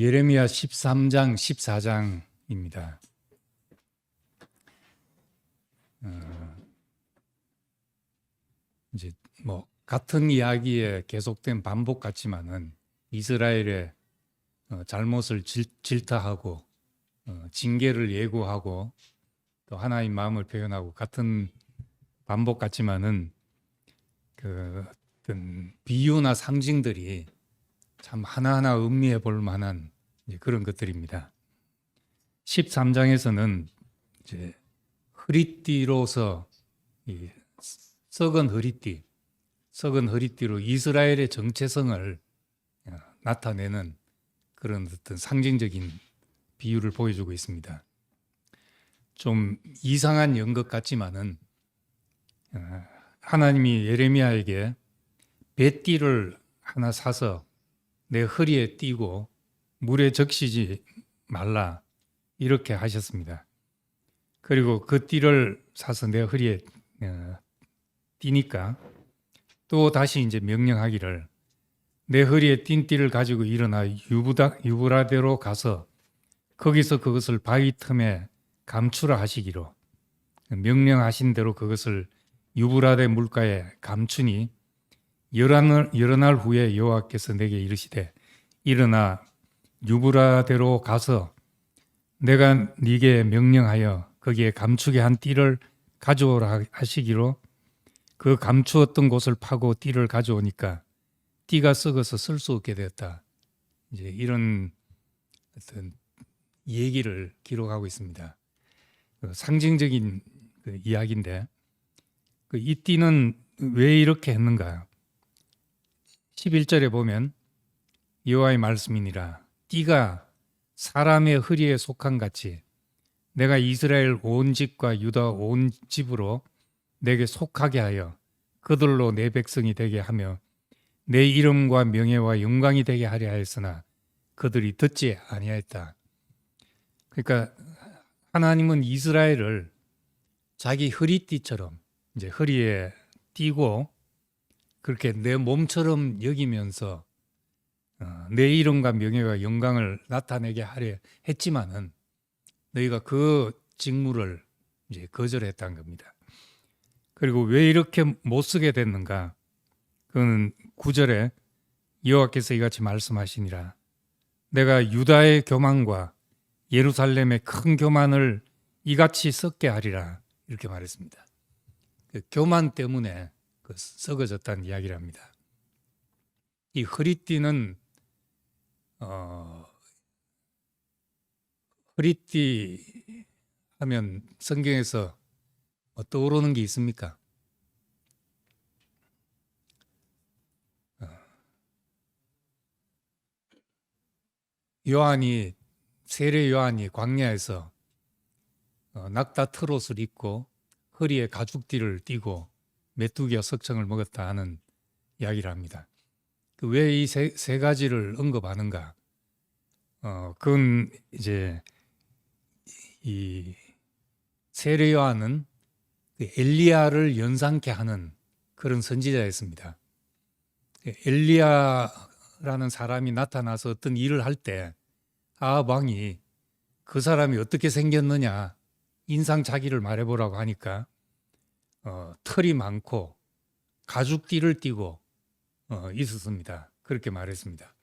예레미야 13장, 14장입니다. 이제 같은 이야기의 계속된 반복 같지만은 이스라엘의 잘못을 질타하고 징계를 예고하고 또 하나님 마음을 표현하고 같은 반복 같지만은 그 어떤 비유나 상징들이 참 하나하나 음미해 볼 만한 그런 것들입니다. 13장에서는 이제 허리띠로서 썩은 허리띠로 이스라엘의 정체성을 나타내는 그런 어떤 상징적인 비유를 보여주고 있습니다. 좀 이상한 연극 같지만은 하나님이 예레미야에게 배띠를 하나 사서 내 허리에 띠고 물에 적시지 말라 이렇게 하셨습니다. 그리고 그 띠를 사서 내 허리에 띠니까 또 다시 이제 명령하기를 내 허리에 띈 띠를 가지고 일어나 유브라데로 가서 거기서 그것을 바위 틈에 감추라 하시기로 명령하신 대로 그것을 유브라데 물가에 감추니 여러 날 후에 여호와께서 내게 이르시되 일어나 유브라데로 가서 내가 네게 명령하여 거기에 감추게 한 띠를 가져오라 하시기로 그 감추었던 곳을 파고 띠를 가져오니까 띠가 썩어서 쓸 수 없게 되었다. 이제 이런 어떤 얘기를 기록하고 있습니다. 상징적인 이야기인데 이 띠는 왜 이렇게 했는가? 11절에 보면 여호와의 말씀이니라 띠가 사람의 허리에 속한 같이 내가 이스라엘 온 집과 유다 온 집으로 내게 속하게 하여 그들로 내 백성이 되게 하며 내 이름과 명예와 영광이 되게 하려 하였으나 그들이 듣지 아니하였다. 그러니까 하나님은 이스라엘을 자기 허리띠처럼 이제 허리에 띠고 그렇게 내 몸처럼 여기면서 내 이름과 명예와 영광을 나타내게 하려 했지만은 너희가 그 직무를 이제 거절했다는 겁니다. 그리고 왜 이렇게 못 쓰게 됐는가? 그는 9절에 여호와께서 이같이 말씀하시니라 내가 유다의 교만과 예루살렘의 큰 교만을 이같이 썩게 하리라 이렇게 말했습니다. 그 교만 때문에 썩어졌다는 이야기를 합니다. 이 허리띠는 허리띠 하면 성경에서 떠오르는 게 있습니까? 세례 요한이 광야에서 낙타 트롯을 입고 허리에 가죽띠를 띠고 메뚜기와 석청을 먹었다 하는 이야기를 합니다. 왜 이 세 가지를 언급하는가? 그건 이제 이 세례 요한은 엘리야를 연상케 하는 그런 선지자였습니다. 엘리야라는 사람이 나타나서 어떤 일을 할 때 아합 왕이 그 사람이 어떻게 생겼느냐 인상착의를 말해보라고 하니까 털이 많고 가죽띠를 띠고 있었습니다. 그렇게 말했습니다.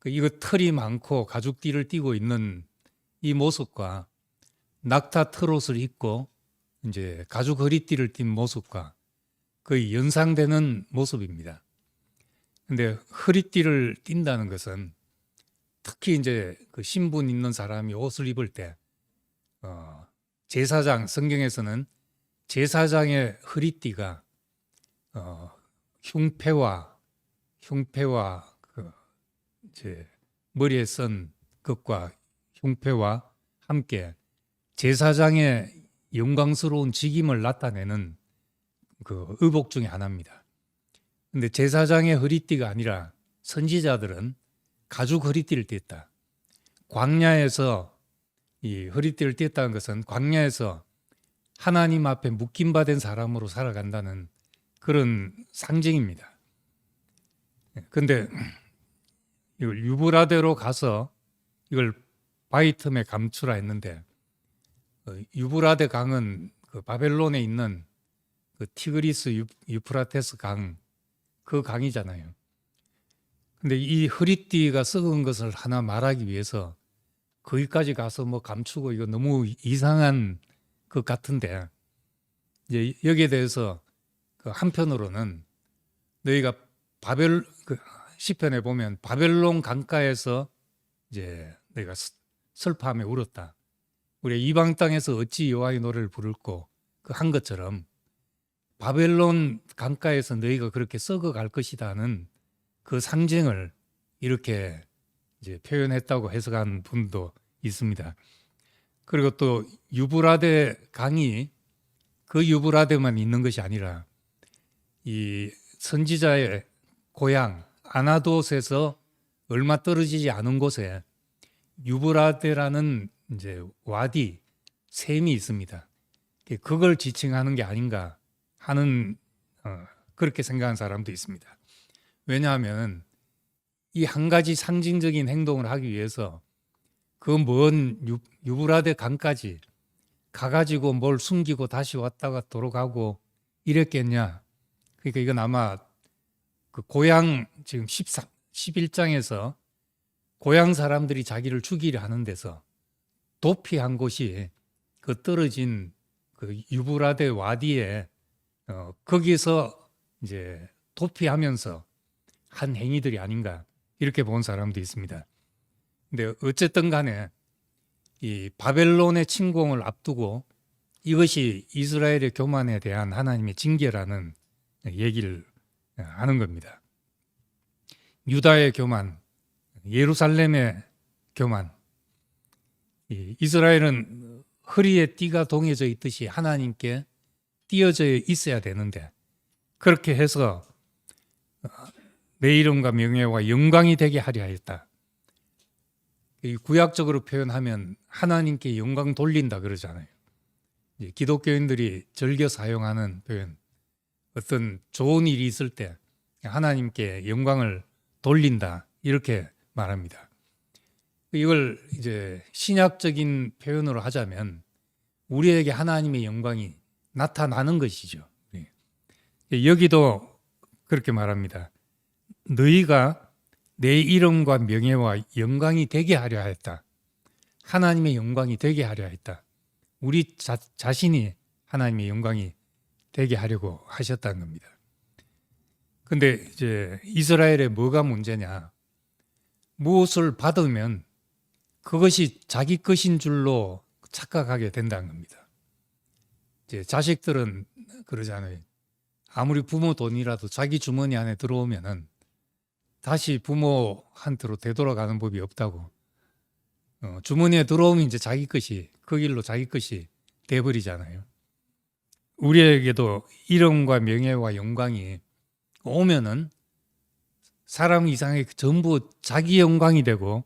이거 털이 많고 가죽띠를 띠고 있는 이 모습과 낙타 트롯을 입고 이제 가죽 허리띠를 띈 모습과 거의 연상되는 모습입니다. 근데 허리띠를 띈다는 것은 특히 이제 그 신분 있는 사람이 옷을 입을 때 제사장 성경에서는 제사장의 허리띠가 흉패와 그 이제 머리에 쓴 것과 흉패와 함께 제사장의 영광스러운 직임을 나타내는 그 의복 중에 하나입니다. 근데 제사장의 허리띠가 아니라 선지자들은 가죽 허리띠를 띠었다. 광야에서 이 허리띠를 띠었다는 것은 광야에서 하나님 앞에 묶임받은 사람으로 살아간다는 그런 상징입니다. 근데 유브라데로 가서 이걸 바위 틈에 감추라 했는데 유브라데 강은 그 바벨론에 있는 그 티그리스 유프라테스 강, 그 강이잖아요. 근데 이 허리띠가 썩은 것을 하나 말하기 위해서 거기까지 가서 뭐 감추고 이거 너무 이상한 것 같은데, 이제 여기에 대해서 그 한편으로는 너희가 그 시편에 보면 바벨론 강가에서 이제 너희가 슬퍼하며 울었다. 우리 이방 땅에서 어찌 여호와의 노래를 부를고 그 한 것처럼 바벨론 강가에서 너희가 그렇게 썩어갈 것이다는 그 상징을 이렇게 이제 표현했다고 해석한 분도 있습니다. 그리고 또 유브라데 강이 그 유브라데만 있는 것이 아니라 이 선지자의 고향 아나돗에서 얼마 떨어지지 않은 곳에 유브라데라는 이제 와디 샘이 있습니다. 그걸 지칭하는 게 아닌가 하는 그렇게 생각하는 사람도 있습니다. 왜냐하면 이 한 가지 상징적인 행동을 하기 위해서 그 먼 유브라데 강까지 가가지고 뭘 숨기고 다시 왔다가 돌아가고 이랬겠냐. 그러니까 이건 아마 그 고향 지금 11장에서 고향 사람들이 자기를 죽이려 하는 데서 도피한 곳이 그 떨어진 그 유브라데 와디에 거기서 이제 도피하면서 한 행위들이 아닌가 이렇게 본 사람도 있습니다. 근데 어쨌든 간에 이 바벨론의 침공을 앞두고 이것이 이스라엘의 교만에 대한 하나님의 징계라는 얘기를 하는 겁니다. 유다의 교만, 예루살렘의 교만. 이스라엘은 허리에 띠가 동여져 있듯이 하나님께 띄어져 있어야 되는데 그렇게 해서 내 이름과 명예와 영광이 되게 하려 했다. 구약적으로 표현하면 하나님께 영광 돌린다 그러잖아요. 기독교인들이 즐겨 사용하는 표현, 어떤 좋은 일이 있을 때 하나님께 영광을 돌린다 이렇게 말합니다. 이걸 이제 신약적인 표현으로 하자면 우리에게 하나님의 영광이 나타나는 것이죠. 여기도 그렇게 말합니다. 너희가 내 이름과 명예와 영광이 되게 하려 했다. 하나님의 영광이 되게 하려 했다. 우리 자신이 하나님의 영광이 되게 하려고 하셨다는 겁니다. 근데 이제 이스라엘의 뭐가 문제냐? 무엇을 받으면 그것이 자기 것인 줄로 착각하게 된다는 겁니다. 이제 자식들은 그러잖아요. 아무리 부모 돈이라도 자기 주머니 안에 들어오면은 다시 부모한테로 되돌아가는 법이 없다고. 주머니에 들어오면 이제 자기 것이, 그 길로 자기 것이 돼버리잖아요. 우리에게도 이름과 명예와 영광이 오면은 사람 이상의 전부 자기 영광이 되고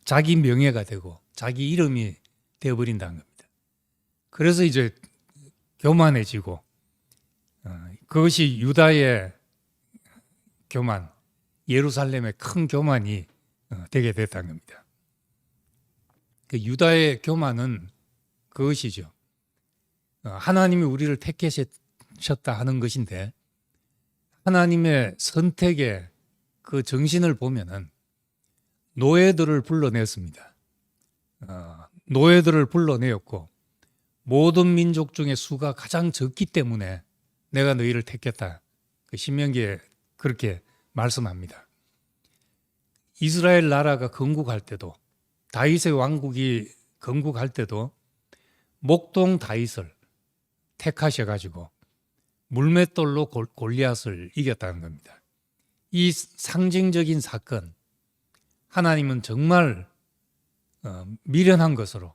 자기 명예가 되고 자기 이름이 되어버린다는 겁니다. 그래서 이제 교만해지고 그것이 유다의 교만, 예루살렘의 큰 교만이 되게 됐다는 겁니다. 그 유다의 교만은 그것이죠. 하나님이 우리를 택하셨다 하는 것인데 하나님의 선택의 그 정신을 보면은 노예들을 불러냈습니다. 노예들을 불러내었고 모든 민족 중에 수가 가장 적기 때문에 내가 너희를 택했다. 그 신명기에 그렇게 말씀합니다. 이스라엘 나라가 건국할 때도 다윗의 왕국이 건국할 때도 목동 다윗을 택하셔가지고 물맷돌로 골리앗을 이겼다는 겁니다. 이 상징적인 사건, 하나님은 정말 미련한 것으로,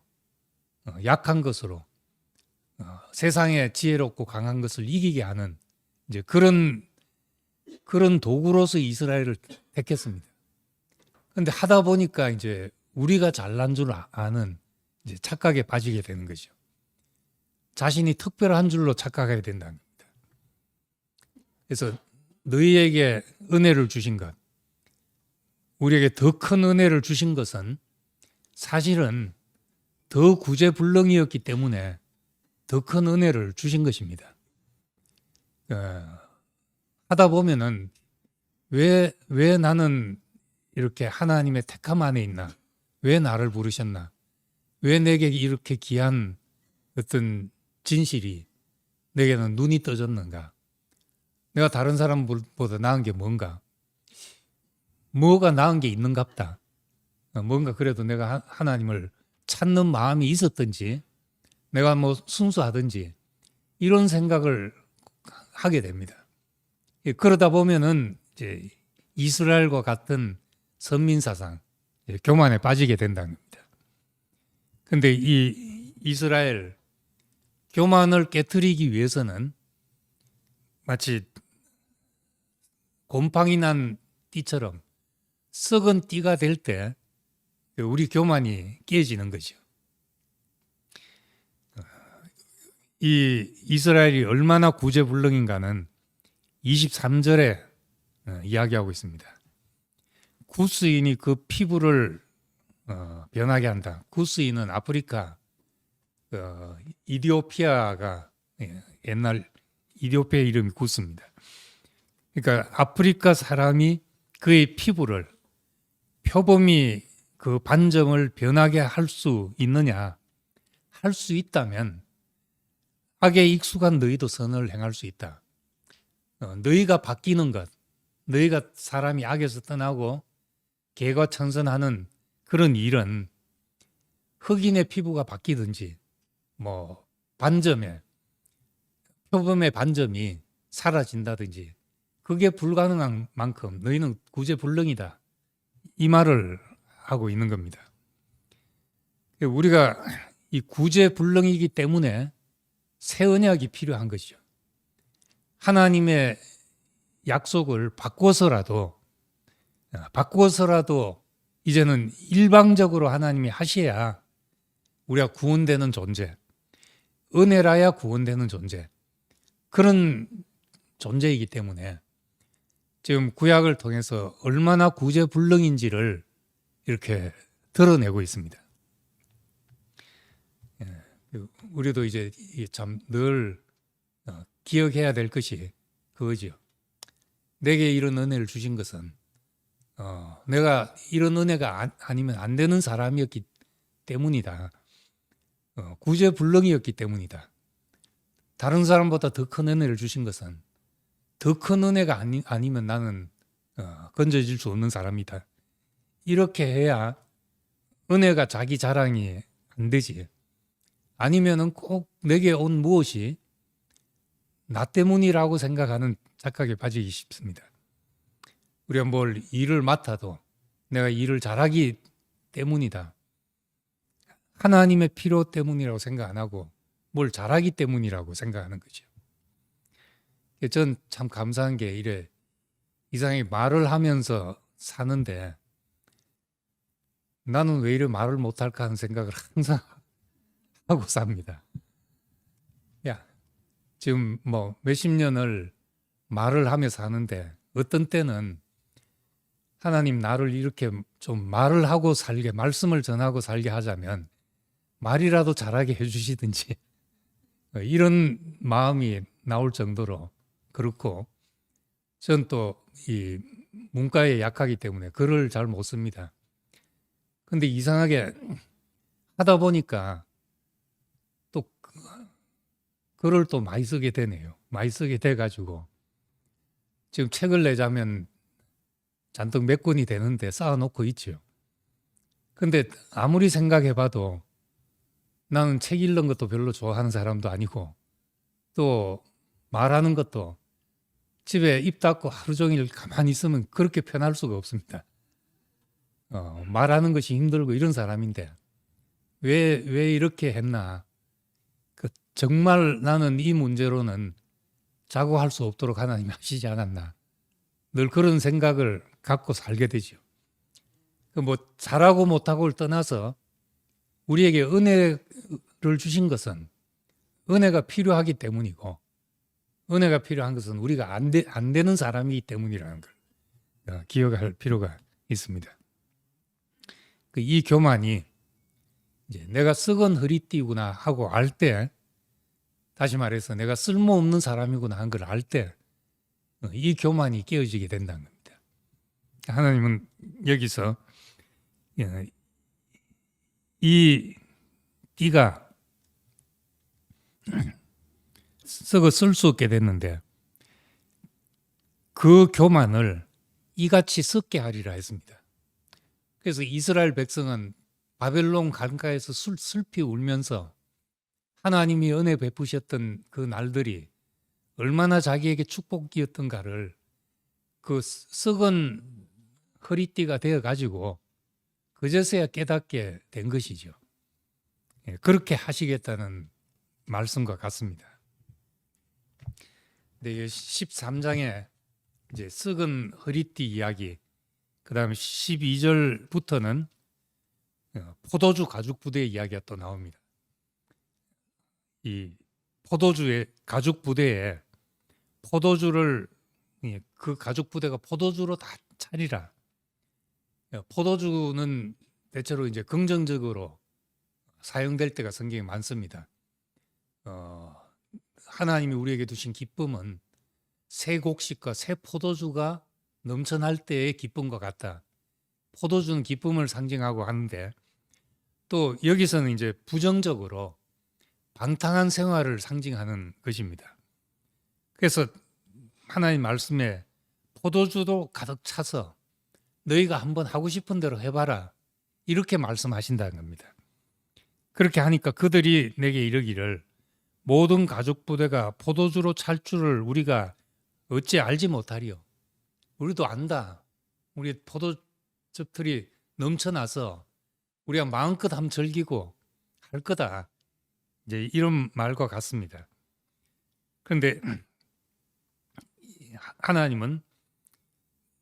약한 것으로, 세상에 지혜롭고 강한 것을 이기게 하는 이제 그런 도구로서 이스라엘을 택했습니다. 그런데 하다 보니까 이제 우리가 잘난 줄 아는 이제 착각에 빠지게 되는 거죠. 자신이 특별한 줄로 착각해야 된다는 겁니다. 그래서 너희에게 은혜를 주신 것, 우리에게 더 큰 은혜를 주신 것은 사실은 더 구제불능이었기 때문에 더 큰 은혜를 주신 것입니다. 하다 보면은 왜 나는 이렇게 하나님의 택함 안에 있나? 왜 나를 부르셨나? 왜 내게 이렇게 귀한 어떤 진실이 내게는 눈이 떠졌는가? 내가 다른 사람보다 나은 게 뭔가? 뭐가 나은 게 있는갑다. 뭔가 그래도 내가 하나님을 찾는 마음이 있었든지 내가 뭐 순수하든지 이런 생각을 하게 됩니다. 그러다 보면은 이제 이스라엘과 같은 선민 사상, 교만에 빠지게 된다는 겁니다. 근데 이 이스라엘 교만을 깨트리기 위해서는 마치 곰팡이 난 띠처럼 썩은 띠가 될 때 우리 교만이 깨지는 거죠. 이 이스라엘이 얼마나 구제불능인가는 23절에 이야기하고 있습니다. 구스인이 그 피부를 변하게 한다. 구스인은 아프리카 이디오피아가 옛날 이디오피아 이름이 구스입니다. 그러니까 아프리카 사람이 그의 피부를 표범이 그 반점을 변하게 할 수 있느냐? 할 수 있다면 악에 익숙한 너희도 선을 행할 수 있다. 너희가 바뀌는 것, 너희가 사람이 악에서 떠나고 개과천선하는 그런 일은 흑인의 피부가 바뀌든지 뭐 반점에 표범의 반점이 사라진다든지 그게 불가능한 만큼 너희는 구제불능이다. 이 말을 하고 있는 겁니다. 우리가 이 구제불능이기 때문에 새 언약이 필요한 것이죠. 하나님의 약속을 바꿔서라도 이제는 일방적으로 하나님이 하셔야 우리가 구원되는 존재, 은혜라야 구원되는 존재, 그런 존재이기 때문에 지금 구약을 통해서 얼마나 구제불능인지를 이렇게 드러내고 있습니다. 우리도 이제 참 늘 기억해야 될 것이 그거죠. 내게 이런 은혜를 주신 것은 내가 이런 은혜가 아니면 안 되는 사람이었기 때문이다. 구제불능이었기 때문이다. 다른 사람보다 더 큰 은혜를 주신 것은 더 큰 은혜가 아니면 나는 건져질 수 없는 사람이다. 이렇게 해야 은혜가 자기 자랑이 안 되지. 아니면은 꼭 내게 온 무엇이 나 때문이라고 생각하는 착각에 빠지기 쉽습니다. 우리가 뭘 일을 맡아도 내가 일을 잘하기 때문이다. 하나님의 필요 때문이라고 생각 안 하고 뭘 잘하기 때문이라고 생각하는 거죠. 전 참 감사한 게 이래 이상하게 말을 하면서 사는데 나는 왜 이래 말을 못할까 하는 생각을 항상 하고 삽니다. 야, 지금 뭐 몇십 년을 말을 하며 사는데 어떤 때는 하나님 나를 이렇게 좀 말을 하고 살게, 말씀을 전하고 살게 하자면 말이라도 잘하게 해주시든지 이런 마음이 나올 정도로 그렇고 전 또 이 문과에 약하기 때문에 글을 잘 못 씁니다. 근데 이상하게 하다 보니까 또 글을 또 많이 쓰게 되네요. 많이 쓰게 돼가지고 지금 책을 내자면 잔뜩 몇 권이 되는데 쌓아놓고 있죠. 근데 아무리 생각해봐도 나는 책 읽는 것도 별로 좋아하는 사람도 아니고 또 말하는 것도 집에 입 닫고 하루 종일 가만히 있으면 그렇게 편할 수가 없습니다. 말하는 것이 힘들고 이런 사람인데 왜 이렇게 했나? 정말 나는 이 문제로는 자고할 수 없도록 하나님이 하시지 않았나? 늘 그런 생각을 갖고 살게 되죠. 뭐 잘하고 못하고를 떠나서 우리에게 은혜를 주신 것은 은혜가 필요하기 때문이고 은혜가 필요한 것은 우리가 안 되는 사람이기 때문이라는 걸 기억할 필요가 있습니다. 이 교만이 이제 내가 썩은 허리띠구나 하고 알 때, 다시 말해서 내가 쓸모없는 사람이구나 한 걸 알 때 이 교만이 깨어지게 된다는 겁니다. 하나님은 여기서 이 띠가 썩어 쓸 수 없게 됐는데 그 교만을 이같이 썩게 하리라 했습니다. 그래서 이스라엘 백성은 바벨론 강가에서 슬피 울면서 하나님이 은혜 베푸셨던 그 날들이 얼마나 자기에게 축복이었던가를 그 썩은 허리띠가 되어가지고 그제서야 깨닫게 된 것이죠. 그렇게 하시겠다는 말씀과 같습니다. 근데 13장에 이제 썩은 허리띠 이야기, 그 다음에 12절부터는 포도주 가죽 부대 이야기가 또 나옵니다. 이 포도주의 가죽 부대에 포도주를 그 가죽 부대가 포도주로 다 차리라. 포도주는 대체로 이제 긍정적으로 사용될 때가 성경에 많습니다. 하나님이 우리에게 두신 기쁨은 새 곡식과 새 포도주가 넘쳐날 때의 기쁨과 같다. 포도주는 기쁨을 상징하고 하는데 또 여기서는 이제 부정적으로 방탕한 생활을 상징하는 것입니다. 그래서 하나님 말씀에 포도주도 가득 차서 너희가 한번 하고 싶은 대로 해봐라, 이렇게 말씀하신다는 겁니다. 그렇게 하니까 그들이 내게 이르기를 모든 가죽 부대가 포도주로 찰 줄을 우리가 어찌 알지 못하리요. 우리도 안다. 우리 포도즙들이 넘쳐나서 우리가 마음껏 한번 즐기고 할 거다. 이제 이런 말과 같습니다. 그런데 하나님은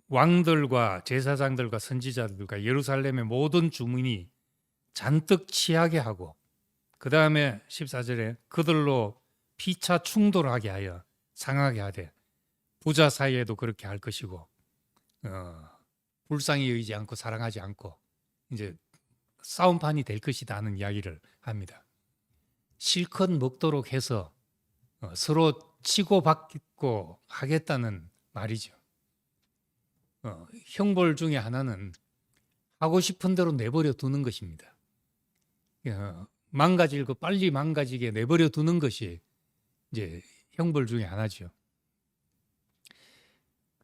왕들과 제사장들과 선지자들과 예루살렘의 모든 주민이 잔뜩 취하게 하고, 그 다음에 14절에 그들로 피차 충돌하게 하여 상하게 하되 부자 사이에도 그렇게 할 것이고, 불쌍히 여기지 않고 사랑하지 않고 이제 싸움판이 될 것이다 하는 이야기를 합니다. 실컷 먹도록 해서 서로 치고받고 하겠다는 말이죠. 형벌 중에 하나는 하고 싶은 대로 내버려 두는 것입니다. 망가질 거 빨리 망가지게 내버려 두는 것이 이제 형벌 중에 하나죠.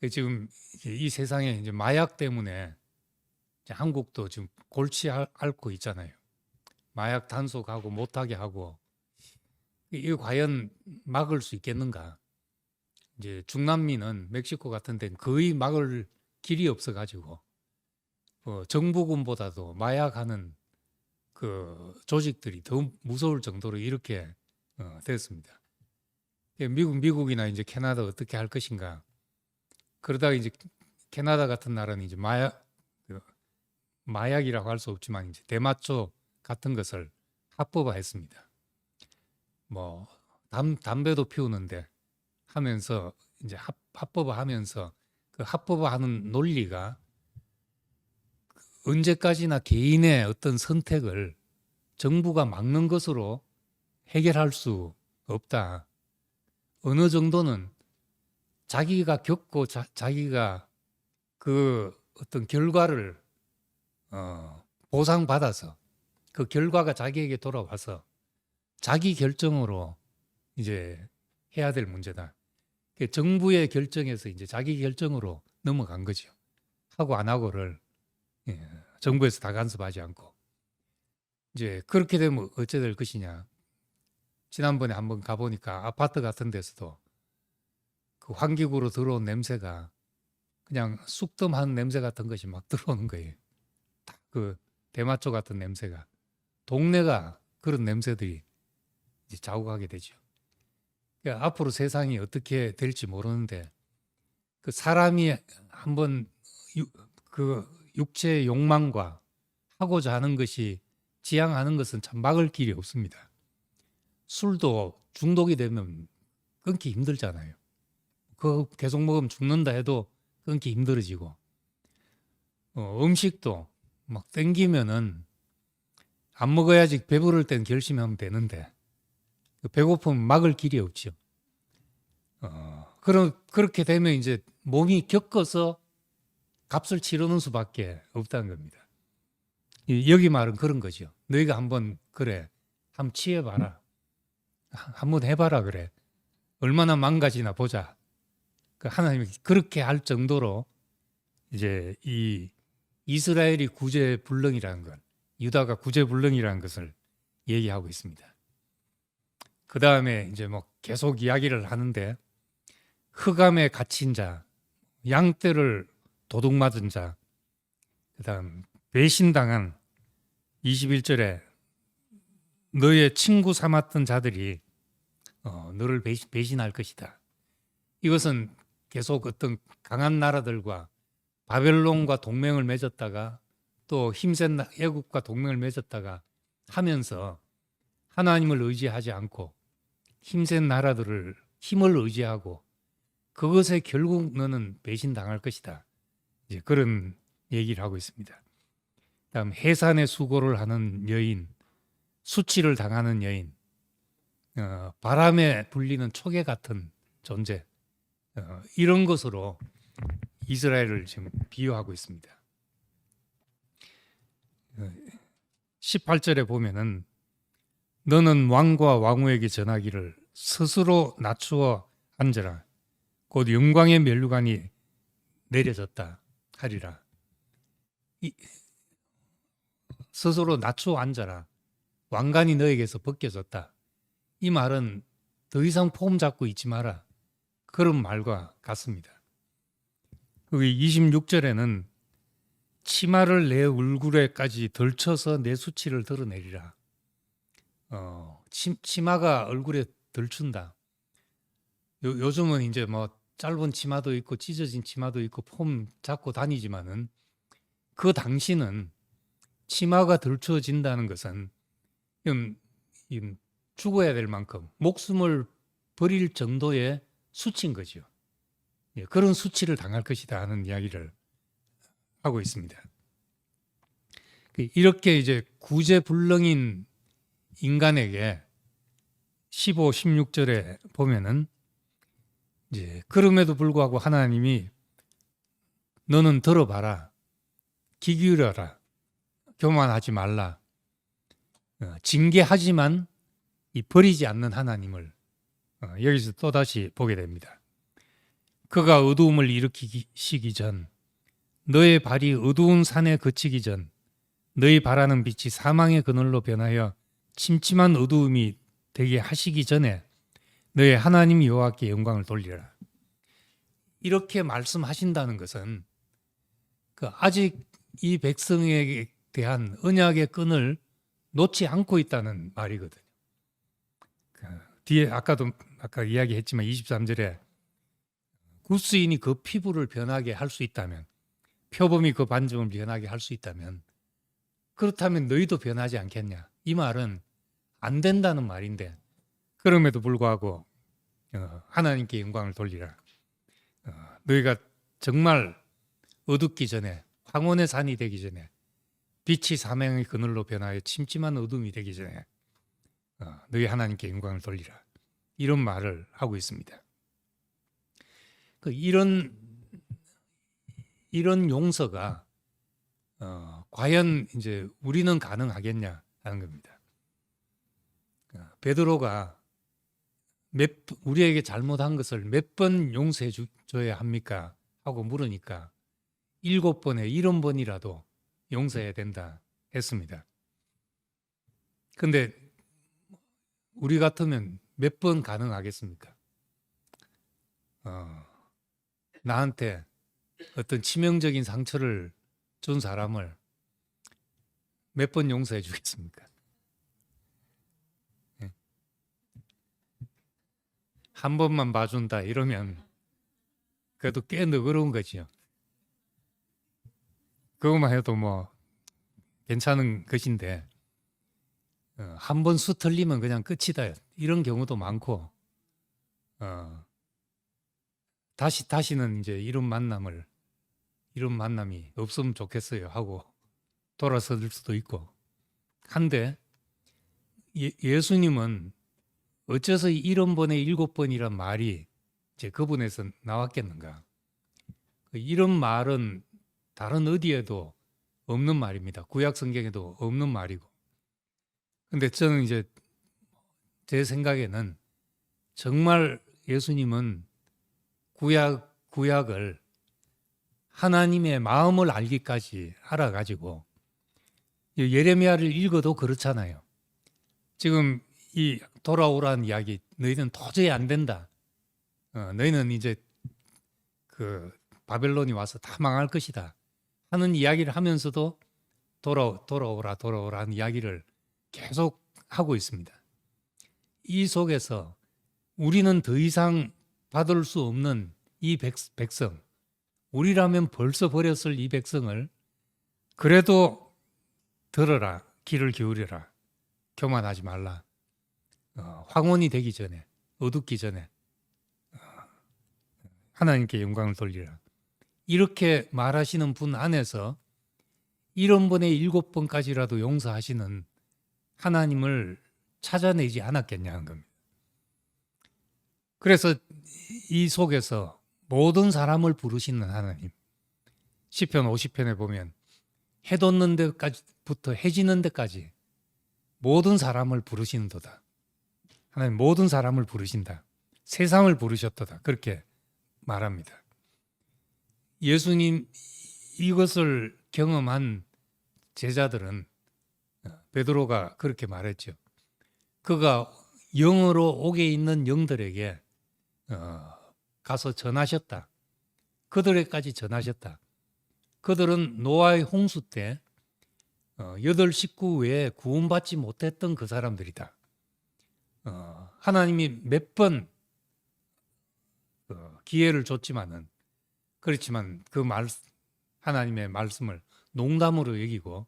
지금 이 세상에 이제 마약 때문에 한국도 지금 골치 앓고 있잖아요. 마약 단속하고 못하게 하고, 이거 과연 막을 수 있겠는가? 이제 중남미는 멕시코 같은 데는 거의 막을 길이 없어가지고 정부군보다도 마약하는 그 조직들이 더 무서울 정도로 이렇게 됐습니다. 미국이나 이제 캐나다 어떻게 할 것인가? 그러다가 이제 캐나다 같은 나라는 이제 마약이라고 할 수 없지만 이제 대마초 같은 것을 합법화했습니다. 뭐 담배도 피우는데 하면서 이제 합법화하면서 그 합법화하는 논리가 언제까지나 개인의 어떤 선택을 정부가 막는 것으로 해결할 수 없다. 어느 정도는 자기가 겪고 자기가 그 어떤 결과를 보상받아서 그 결과가 자기에게 돌아와서 자기 결정으로 이제 해야 될 문제다. 정부의 결정에서 이제 자기 결정으로 넘어간 거죠. 하고 안 하고를 정부에서 다 간섭하지 않고. 이제 그렇게 되면 어째 될 것이냐. 지난번에 한번 가보니까 아파트 같은 데서도 그 환기구로 들어온 냄새가 그냥 쑥뜸한 냄새 같은 것이 막 들어오는 거예요. 딱 그 대마초 같은 냄새가. 동네가 그런 냄새들이 이제 자욱하게 되죠. 그러니까 앞으로 세상이 어떻게 될지 모르는데 그 사람이 한번 그 육체의 욕망과 하고자 하는 것이 지향하는 것은 참 막을 길이 없습니다. 술도 중독이 되면 끊기 힘들잖아요. 그거 계속 먹으면 죽는다 해도 끊기 힘들어지고, 음식도 막 땡기면은 안 먹어야지 배부를 땐 결심하면 되는데 배고프면 막을 길이 없죠. 그렇게 되면 이제 몸이 겪어서 값을 치르는 수밖에 없다는 겁니다. 여기 말은 그런 거죠. 너희가 한번 그래, 한번 취해봐라. 한번 해봐라 그래. 얼마나 망가지나 보자. 하나님이 그렇게 할 정도로 이제 이 이스라엘이 구제불능이라는 것, 유다가 구제불능이라는 것을 얘기하고 있습니다. 그 다음에 이제 뭐 계속 이야기를 하는데 흑암에 갇힌 자, 양떼를 도둑맞은 자, 그 다음 배신당한 21절에 너의 친구 삼았던 자들이 너를 배신할 것이다. 이것은 계속 어떤 강한 나라들과 바벨론과 동맹을 맺었다가 또 힘센 애국과 동맹을 맺었다가 하면서 하나님을 의지하지 않고 힘센 나라들을 힘을 의지하고 그것에 결국 너는 배신당할 것이다. 이제 그런 얘기를 하고 있습니다. 다음 해산의 수고를 하는 여인, 수치를 당하는 여인, 바람에 불리는 초계 같은 존재, 이런 것으로 이스라엘을 지금 비유하고 있습니다. 18절에 보면은 너는 왕과 왕후에게 전하기를 스스로 낮추어 앉으라. 곧 영광의 면류관이 내려졌다 하리라. 스스로 낮추어 앉아라. 왕관이 너에게서 벗겨졌다. 이 말은 더 이상 폼 잡고 있지 마라. 그런 말과 같습니다. 여기 26절에는 치마를 내 얼굴에까지 덜쳐서 내 수치를 드러내리라. 치마가 얼굴에 덜춘다. 요즘은 이제 뭐 짧은 치마도 있고 찢어진 치마도 있고 폼 잡고 다니지만은 그 당시는 치마가 덜쳐진다는 것은 죽어야 될 만큼 목숨을 버릴 정도의 수치인 거죠. 그런 수치를 당할 것이다 하는 이야기를 하고 있습니다. 이렇게 이제 구제불능인 인간에게 15, 16절에 보면은 이제 그럼에도 불구하고 하나님이 너는 들어봐라, 귀 기울여라, 교만하지 말라, 징계하지만 버리지 않는 하나님을 여기서 또다시 보게 됩니다. 그가 어두움을 일으키시기 전, 너의 발이 어두운 산에 그치기 전, 너희 바라는 빛이 사망의 그늘로 변하여 침침한 어두움이 되게 하시기 전에 너의 하나님 여호와께 영광을 돌리라. 이렇게 말씀하신다는 것은 아직 이 백성에게 대한 언약의 끈을 놓지 않고 있다는 말이거든요. 뒤에 아까 이야기했지만 23절에 구스인이 그 피부를 변하게 할 수 있다면, 표범이 그 반점을 변하게 할 수 있다면, 그렇다면 너희도 변하지 않겠냐. 이 말은 안 된다는 말인데, 그럼에도 불구하고 하나님께 영광을 돌리라. 너희가 정말 어둡기 전에, 황혼의 산이 되기 전에, 빛이 사망의 그늘로 변하여 침침한 어둠이 되기 전에 너희 하나님께 영광을 돌리라. 이런 말을 하고 있습니다. 이런 용서가 과연 이제 우리는 가능하겠냐 하는 겁니다. 베드로가 우리에게 잘못한 것을 몇 번 용서해 줘야 합니까? 하고 물으니까 7번에 70번이라도 용서해야 된다 했습니다. 근데 우리 같으면 몇 번 가능하겠습니까? 나한테 어떤 치명적인 상처를 준 사람을 몇 번 용서해 주겠습니까? 한 번만 봐준다 이러면 그래도 꽤 너그러운 거지요. 그것만 해도 뭐 괜찮은 것인데 한 번 수 틀리면 그냥 끝이다 이런 경우도 많고 다시는 이제 이런 만남이 없으면 좋겠어요 하고 돌아설 수도 있고 한데 예수님은 어째서 1원번에 7번이란 말이 이제 그분에서 나왔겠는가? 이런 말은 다른 어디에도 없는 말입니다. 구약 성경에도 없는 말이고. 근데 저는 이제 제 생각에는 정말 예수님은 구약을 하나님의 마음을 알기까지 알아가지고, 예레미야를 읽어도 그렇잖아요. 지금 이 돌아오라는 이야기, 너희는 도저히 안 된다. 너희는 이제 그 바벨론이 와서 다 망할 것이다 하는 이야기를 하면서도 돌아오라 하는 이야기를 계속 하고 있습니다. 이 속에서 우리는 더 이상 받을 수 없는 이 백성, 우리라면 벌써 버렸을 이 백성을 그래도 들어라, 귀를 기울여라, 교만하지 말라, 황혼이 되기 전에, 어둡기 전에 하나님께 영광을 돌리라, 이렇게 말하시는 분 안에서 1원번에 7번까지라도 용서하시는 하나님을 찾아내지 않았겠냐는 겁니다. 그래서 이 속에서 모든 사람을 부르시는 하나님, 시편 50편에 보면 해 돋는 데까지부터 해 지는 데까지 모든 사람을 부르시는도다. 하나님 모든 사람을 부르신다. 세상을 부르셨도다. 그렇게 말합니다. 예수님 이것을 경험한 제자들은, 베드로가 그렇게 말했죠. 그가 영으로 옥에 있는 영들에게 가서 전하셨다. 그들에게까지 전하셨다. 그들은 노아의 홍수 때 8식구 외에 구원받지 못했던 그 사람들이다. 하나님이 몇 번 기회를 줬지만은, 그렇지만 그 하나님의 말씀을 농담으로 여기고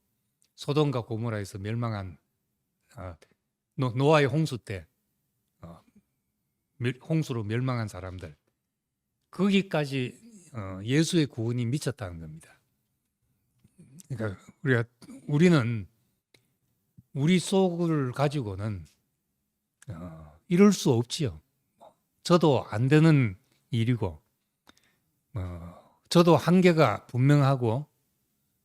소돔과 고모라에서 멸망한, 노아의 홍수 때 홍수로 멸망한 사람들, 거기까지 예수의 구원이 미쳤다는 겁니다. 그러니까 우리는 우리 속을 가지고는 이럴 수 없지요. 저도 안 되는 일이고, 저도 한계가 분명하고,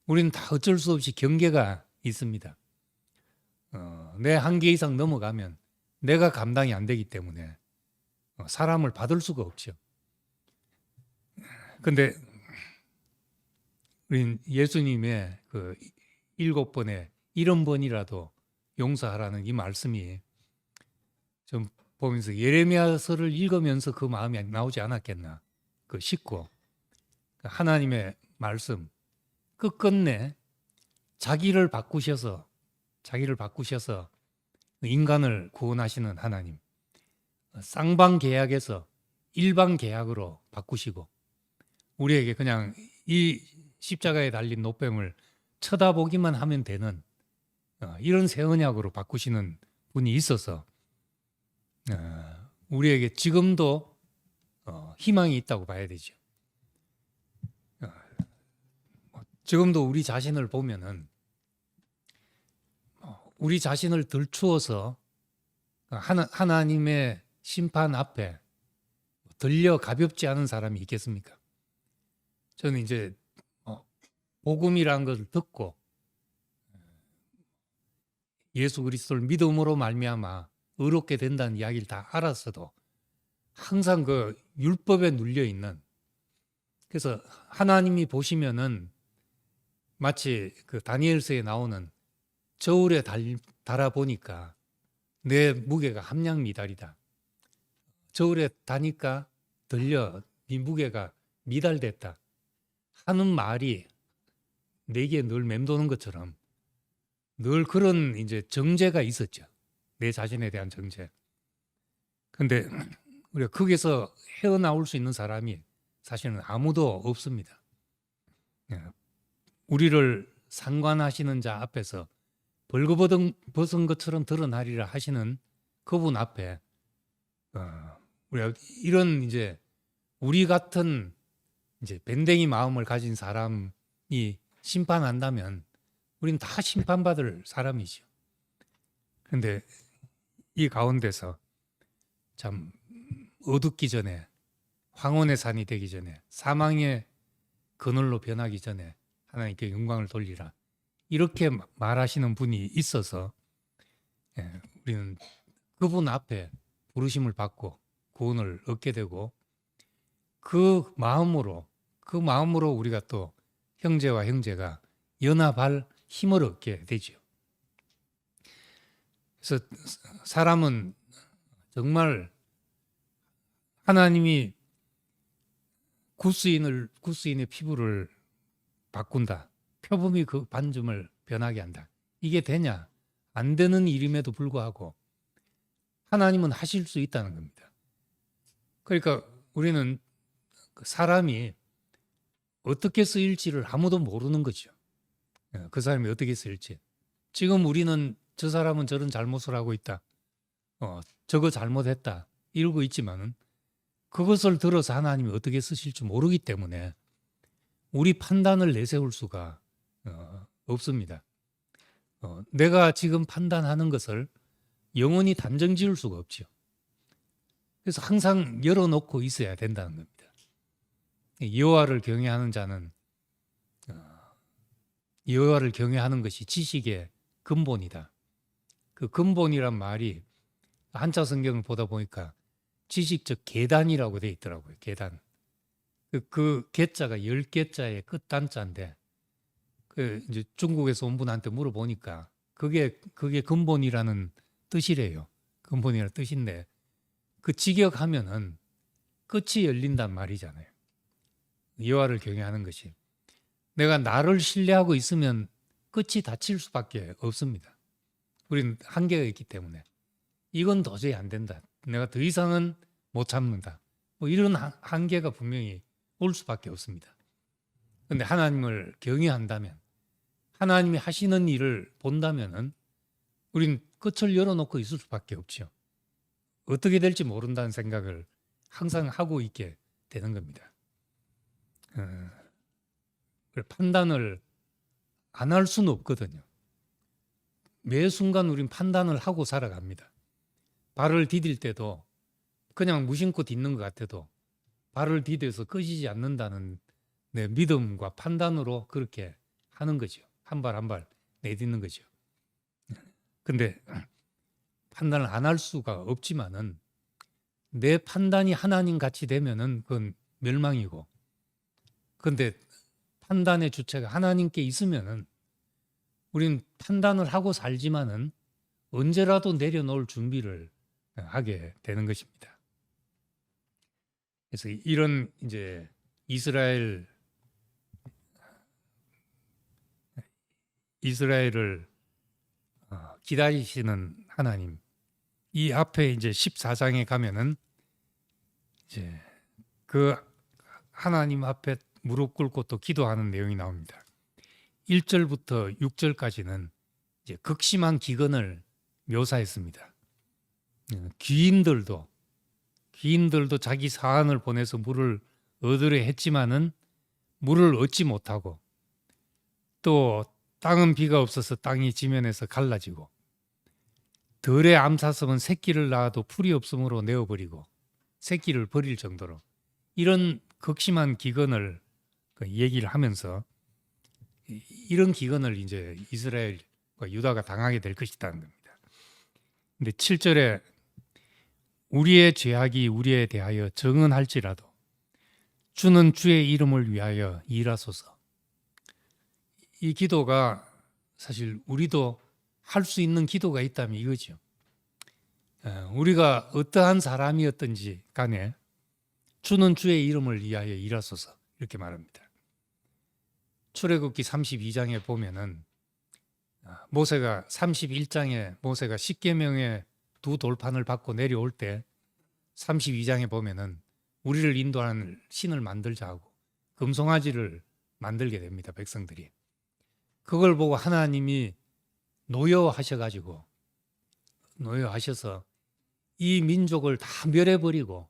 우리는 다 어쩔 수 없이 경계가 있습니다. 내 한계 이상 넘어가면 내가 감당이 안 되기 때문에 사람을 받을 수가 없죠. 근데 우린 예수님의 그 7번에 1원번이라도 용서하라는 이 말씀이 좀 보면서 예레미야서를 읽으면서 그 마음이 나오지 않았겠나. 그 쉽고 하나님의 말씀 끝끝내 자기를 바꾸셔서 인간을 구원하시는 하나님, 쌍방 계약에서 일방 계약으로 바꾸시고 우리에게 그냥 이 십자가에 달린 노뱀을 쳐다보기만 하면 되는 이런 새 언약으로 바꾸시는 분이 있어서 우리에게 지금도 희망이 있다고 봐야 되죠. 지금도 우리 자신을 보면은 우리 자신을 들추어서 하나님의 심판 앞에 들려 가볍지 않은 사람이 있겠습니까? 저는 이제 복음이라는 것을 듣고 예수 그리스도를 믿음으로 말미암아 의롭게 된다는 이야기를 다 알았어도 항상 그 율법에 눌려 있는, 그래서 하나님이 보시면은 마치 그 다니엘서에 나오는 저울에 달아보니까 내 무게가 함량 미달이다. 저울에 다니까 들려 네 무게가 미달됐다 하는 말이 내게 늘 맴도는 것처럼 늘 그런 이제 정죄가 있었죠. 내 자신에 대한 정죄. 근데 우리가 거기서 헤어나올 수 있는 사람이 사실은 아무도 없습니다. 우리를 상관하시는 자 앞에서 벌거벗은 것처럼 드러나리라 하시는 그분 앞에 우리가 이런 이제 우리 같은 이제 밴댕이 마음을 가진 사람이 심판한다면 우리는 다 심판받을 사람이죠. 그런데 이 가운데서 참 어둡기 전에, 황혼의 산이 되기 전에, 사망의 그늘로 변하기 전에 하나님께 영광을 돌리라, 이렇게 말하시는 분이 있어서 우리는 그분 앞에 부르심을 받고 구원을 얻게 되고, 그 마음으로 우리가 또 형제와 형제가 연합할 힘을 얻게 되죠. 그래서 사람은 정말 하나님이 구스인의 피부를 바꾼다, 표범이 그 반점을 변하게 한다, 이게 되냐? 안 되는 일임에도 불구하고 하나님은 하실 수 있다는 겁니다. 그러니까 우리는 사람이 어떻게 쓰일지를 아무도 모르는 거죠. 그 사람이 어떻게 쓰일지. 지금 우리는 저 사람은 저런 잘못을 하고 있다, 저거 잘못했다, 이러고 있지만은 그것을 들어서 하나님이 어떻게 쓰실지 모르기 때문에 우리 판단을 내세울 수가 없습니다. 내가 지금 판단하는 것을 영원히 단정 지을 수가 없죠. 그래서 항상 열어놓고 있어야 된다는 겁니다. 여호와를 경외하는 자는 여호와를 경외하는 것이 지식의 근본이다. 그 근본이란 말이 한자 성경을 보다 보니까 지식적 계단이라고 되어 있더라고요. 계단. 그 계자가 10개자의 끝단자인데, 그 이제 중국에서 온 분한테 물어보니까 그게 근본이라는 뜻이래요. 근본이라는 뜻인데, 그 직역하면은 끝이 열린단 말이잖아요. 여호와를 경외하는 것이. 내가 나를 신뢰하고 있으면 끝이 닫힐 수밖에 없습니다. 우리는 한계가 있기 때문에 이건 도저히 안 된다, 내가 더 이상은 못 참는다, 뭐 이런 한계가 분명히 올 수밖에 없습니다. 그런데 하나님을 경외한다면, 하나님이 하시는 일을 본다면은 우린 끝을 열어놓고 있을 수밖에 없죠. 어떻게 될지 모른다는 생각을 항상 하고 있게 되는 겁니다. 판단을 안 할 수는 없거든요. 매 순간 우린 판단을 하고 살아갑니다. 발을 디딜 때도 그냥 무심코 딛는 것 같아도 발을 디뎌서 꺼지지 않는다는 내 믿음과 판단으로 그렇게 하는 거죠. 한 발 한 발 내딛는 거죠. 근데 판단을 안 할 수가 없지만은 내 판단이 하나님 같이 되면은 그건 멸망이고, 근데 판단의 주체가 하나님께 있으면은 우린 판단을 하고 살지만은 언제라도 내려놓을 준비를 하게 되는 것입니다. 그래서 이런 이제 이스라엘을 기다리시는 하나님, 이 앞에 이제 14장에 가면은 이제 그 하나님 앞에 무릎 꿇고 또 기도하는 내용이 나옵니다. 1절부터 6절까지는 이제 극심한 기근을 묘사했습니다. 귀인들도 자기 사안을 보내서 물을 얻으려 했지만은 물을 얻지 못하고, 또 땅은 비가 없어서 땅이 지면에서 갈라지고, 들의 암사슴은 새끼를 낳아도 풀이 없으므로 내어버리고 새끼를 버릴 정도로 이런 극심한 기근을 얘기를 하면서 이런 기근을 이제 이스라엘과 유다가 당하게 될 것이라는 겁니다. 근데 7절에 우리의 죄악이 우리에 대하여 정언할지라도 주는 주의 이름을 위하여 일하소서. 이 기도가 사실 우리도 할 수 있는 기도가 있다면 이거죠. 우리가 어떠한 사람이었든지 간에 주는 주의 이름을 위하여 일하소서, 이렇게 말합니다. 출애굽기 32장에 보면은 모세가 31장에 모세가 십계명의 두 돌판을 받고 내려올 때 32장에 보면은 우리를 인도하는 신을 만들자 하고 금송아지를 만들게 됩니다. 백성들이. 그걸 보고 하나님이 노여하셔서 이 민족을 다 멸해버리고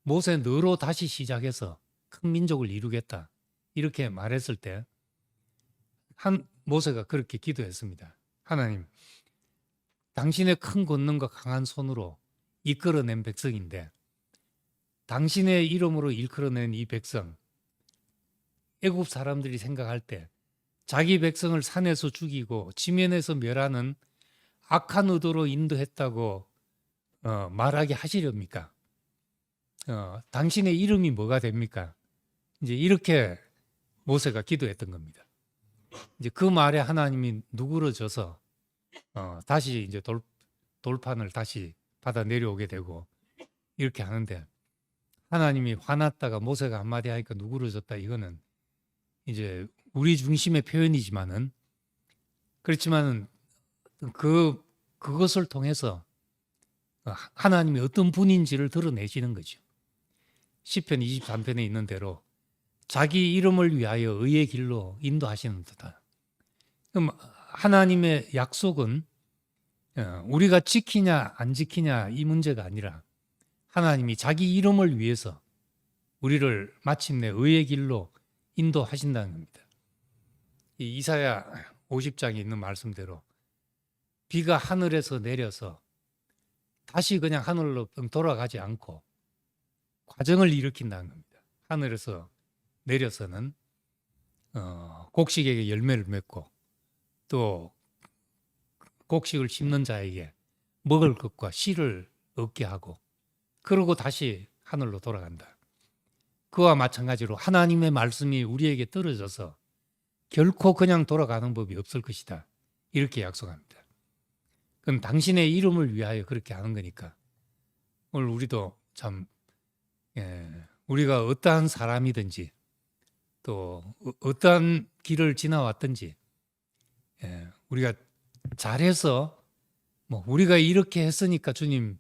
모세 너로 다시 시작해서 큰 민족을 이루겠다, 이렇게 말했을 때 모세가 그렇게 기도했습니다. 하나님, 당신의 큰 권능과 강한 손으로 이끌어낸 백성인데 당신의 이름으로 일컬어낸 이 백성, 애굽 사람들이 생각할 때 자기 백성을 산에서 죽이고 지면에서 멸하는 악한 의도로 인도했다고 말하게 하시렵니까? 당신의 이름이 뭐가 됩니까? 이제 이렇게 모세가 기도했던 겁니다. 이제 그 말에 하나님이 누그러져서 다시 이제 돌판을 다시 받아 내려오게 되고 이렇게 하는데 하나님이 화났다가 모세가 한마디 하니까 누그러졌다. 이거는 이제 우리 중심의 표현이지만은 그렇지만은 그것을 통해서 하나님이 어떤 분인지를 드러내시는 거죠. 시편 23편에 있는 대로 자기 이름을 위하여 의의 길로 인도하시는 듯다. 그럼 하나님의 약속은 우리가 지키냐 안 지키냐 이 문제가 아니라 하나님이 자기 이름을 위해서 우리를 마침내 의의 길로 인도하신다는 겁니다. 이 이사야 50장에 있는 말씀대로 비가 하늘에서 내려서 다시 그냥 하늘로 돌아가지 않고 과정을 일으킨다는 겁니다. 하늘에서 내려서는 곡식에게 열매를 맺고 또 곡식을 심는 자에게 먹을 것과 씨를 얻게 하고 그러고 다시 하늘로 돌아간다. 그와 마찬가지로 하나님의 말씀이 우리에게 떨어져서 결코 그냥 돌아가는 법이 없을 것이다. 이렇게 약속합니다. 그럼 당신의 이름을 위하여 그렇게 하는 거니까 오늘 우리도 참 우리가 어떠한 사람이든지 또 어떠한 길을 지나왔든지 우리가 잘해서 뭐 우리가 이렇게 했으니까 주님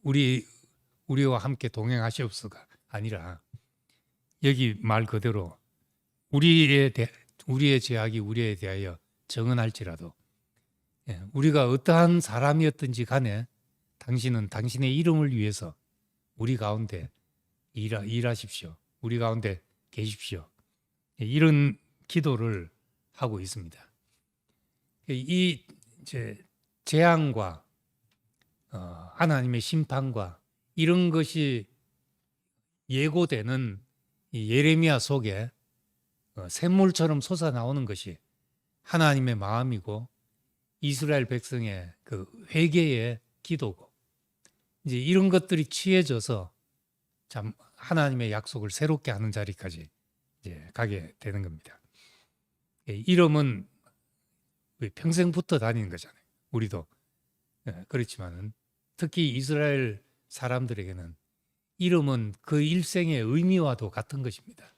우리와 함께 동행하시옵소서가 아니라 여기 말 그대로 우리의 죄악이 우리에 대하여 정언할지라도 우리가 어떠한 사람이었든지 간에 당신은 당신의 이름을 위해서 우리 가운데 일하십시오. 우리 가운데 계십시오. 이런 기도를 하고 있습니다. 이 재앙과 하나님의 심판과 이런 것이 예고되는 이 예레미야 속에 샘물처럼 솟아나오는 것이 하나님의 마음이고 이스라엘 백성의 그 회개의 기도고 이제 이런 것들이 취해져서 참 하나님의 약속을 새롭게 하는 자리까지 이제 가게 되는 겁니다. 이름은 평생 붙어 다니는 거잖아요. 우리도 그렇지만은 특히 이스라엘 사람들에게는 이름은 그 일생의 의미와도 같은 것입니다.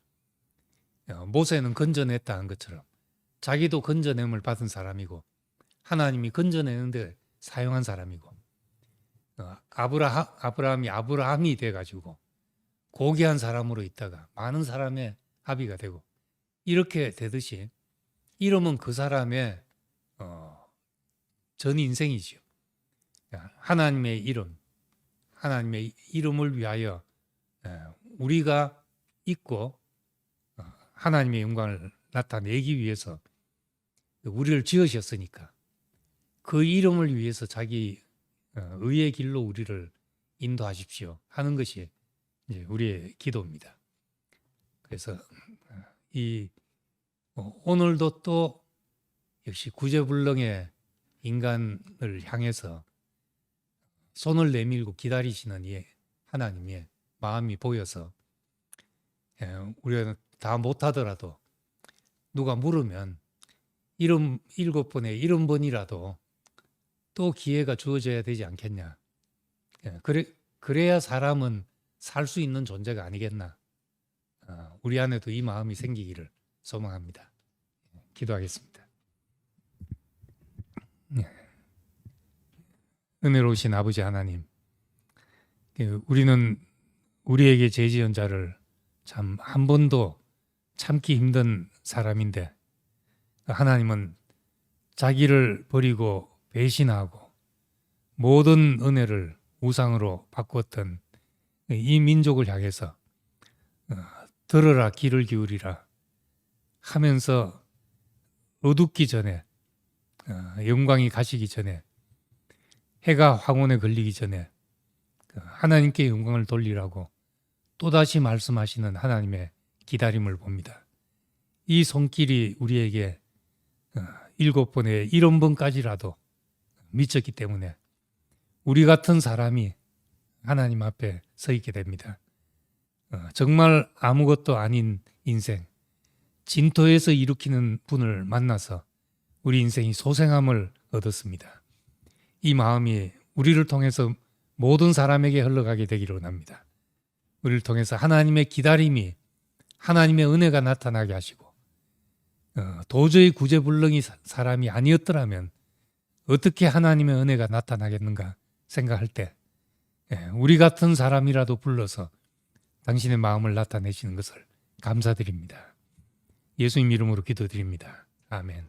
모세는 건져냈다는 것처럼 자기도 건져냄을 받은 사람이고 하나님이 건져내는데 사용한 사람이고 아브라함이 아브라함이 돼가지고 고귀한 사람으로 있다가 많은 사람의 아비가 되고 이렇게 되듯이 이름은 그 사람의 전 인생이지요. 하나님의 이름, 하나님의 이름을 위하여 우리가 있고 하나님의 영광을 나타내기 위해서 우리를 지으셨으니까 그 이름을 위해서 자기 의의 길로 우리를 인도하십시오 하는 것이 이제 우리의 기도입니다. 그래서 오늘도 또 역시 구제불능의 인간을 향해서 손을 내밀고 기다리시는 이 하나님의 마음이 보여서 우리가 다 못하더라도 누가 물으면 7번에 70번이라도 또 기회가 주어져야 되지 않겠냐. 그래야 사람은 살 수 있는 존재가 아니겠나. 우리 안에도 이 마음이 생기기를 소망합니다. 기도하겠습니다. 은혜로우신 아버지 하나님, 우리는 우리에게 죄 지은 자를 참 한 번도 참기 힘든 사람인데 하나님은 자기를 버리고 배신하고 모든 은혜를 우상으로 바꾸었던 이 민족을 향해서 들으라 귀를 기울이라 하면서 어둡기 전에 영광이 가시기 전에, 해가 황혼에 걸리기 전에 하나님께 영광을 돌리라고 또다시 말씀하시는 하나님의 기다림을 봅니다. 이 손길이 우리에게 7번에 1원번까지라도 미쳤기 때문에 우리 같은 사람이 하나님 앞에 서 있게 됩니다. 정말 아무것도 아닌 인생, 진토에서 일으키는 분을 만나서 우리 인생이 소생함을 얻었습니다. 이 마음이 우리를 통해서 모든 사람에게 흘러가게 되기를 원합니다. 우리를 통해서 하나님의 기다림이, 하나님의 은혜가 나타나게 하시고, 도저히 구제불능이 사람이 아니었더라면 어떻게 하나님의 은혜가 나타나겠는가 생각할 때 우리 같은 사람이라도 불러서 당신의 마음을 나타내시는 것을 감사드립니다. 예수님 이름으로 기도드립니다. 아멘.